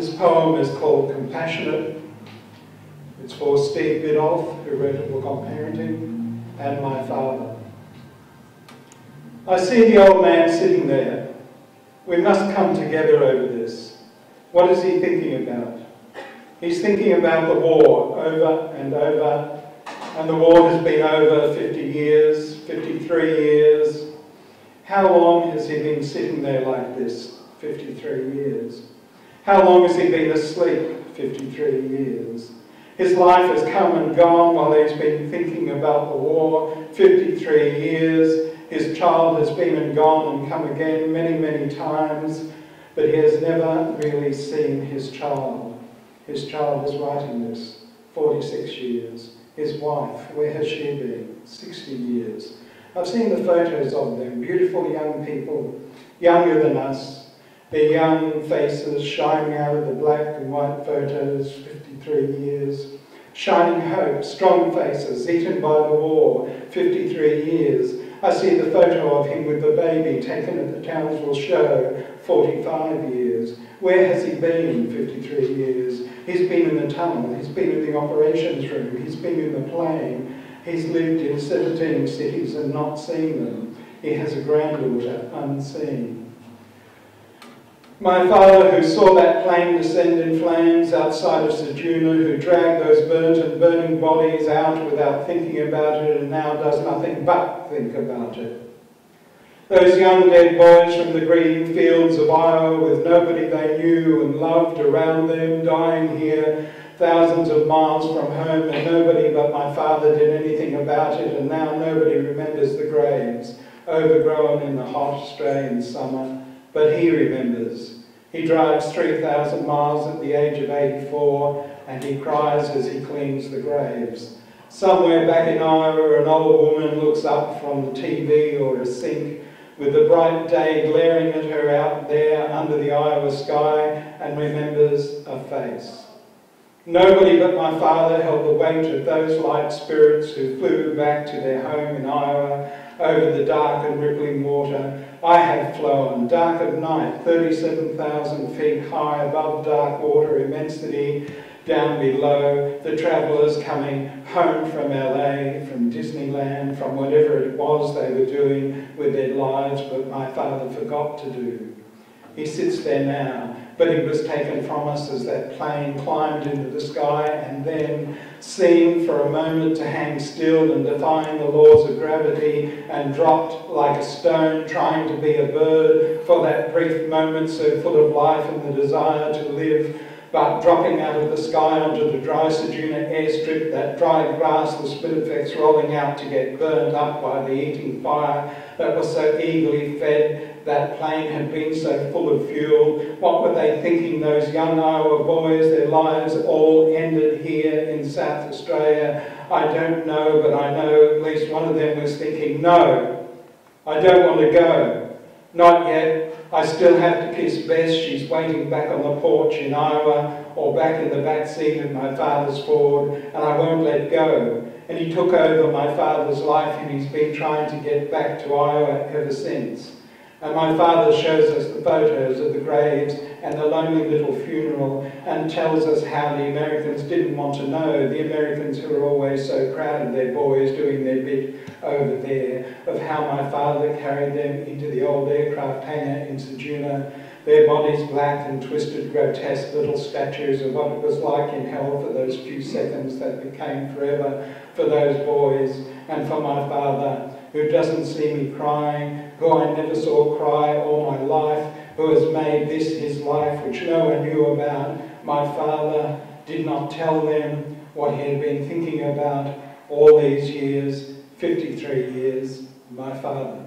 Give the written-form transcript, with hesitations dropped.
This poem is called Compassionate. It's for Steve Biddulph, who wrote a book on parenting, and my father. I see the old man sitting there. We must come together over this. What is he thinking about? He's thinking about the war over and over, and the war has been over 50 years, 53 years. How long has he been sitting there like this? 53 years. How long has he been asleep? 53 years. His life has come and gone while he's been thinking about the war. 53 years. His child has been and gone and come again many, many times, but he has never really seen his child. His child is writing this. 46 years. His wife, where has she been? 60 years. I've seen the photos of them. Beautiful young people, younger than us. Their young faces shining out of the black and white photos, 53 years. Shining hope, strong faces, eaten by the war, 53 years. I see the photo of him with the baby taken at the Townsville show, 45 years. Where has he been 53 years? He's been in the tunnel, he's been in the operations room, he's been in the plane. He's lived in 17 cities and not seen them. He has a granddaughter unseen. My father, who saw that plane descend in flames outside of Ceduna, who dragged those burnt and burning bodies out without thinking about it and now does nothing but think about it. Those young dead boys from the green fields of Iowa with nobody they knew and loved around them, dying here thousands of miles from home, and nobody but my father did anything about it, and now nobody remembers the graves, overgrown in the hot Australian summer. But he remembers. He drives 3,000 miles at the age of 84, and he cries as he cleans the graves. Somewhere back in Iowa, an old woman looks up from the TV or a sink with the bright day glaring at her out there under the Iowa sky and remembers a face. Nobody but my father held the weight of those light spirits who flew back to their home in Iowa over the dark and rippling water. I have flown, dark of night, 37,000 feet high above dark water immensity, down below, the travellers coming home from LA, from Disneyland, from whatever it was they were doing with their lives, but my father forgot to do. He sits there now, but he was taken from us as that plane climbed into the sky and then seemed for a moment to hang still and defying the laws of gravity and dropped like a stone, trying to be a bird for that brief moment so full of life and the desire to live, but dropping out of the sky onto the dry Ceduna airstrip, that dry grass, the spinifex rolling out to get burned up by the eating fire that was so eagerly fed. That plane had been so full of fuel. What were they thinking, those young Iowa boys? Their lives all ended here in South Australia. I don't know, but I know at least one of them was thinking, no, I don't want to go. Not yet. I still have to kiss Bess. She's waiting back on the porch in Iowa or back in the back seat of my father's Ford, and I won't let go. And he took over my father's life, and he's been trying to get back to Iowa ever since. And my father shows us the photos of the graves and the lonely little funeral and tells us how the Americans didn't want to know, the Americans who were always so proud of their boys doing their bit over there, of how my father carried them into the old aircraft hangar in Ceduna, their bodies black and twisted, grotesque little statues of what it was like in hell for those few seconds that became forever for those boys, and for my father, who doesn't see me crying, who I never saw cry all my life, who has made this his life which no one knew about. My father did not tell them what he had been thinking about all these years, 53 years, my father.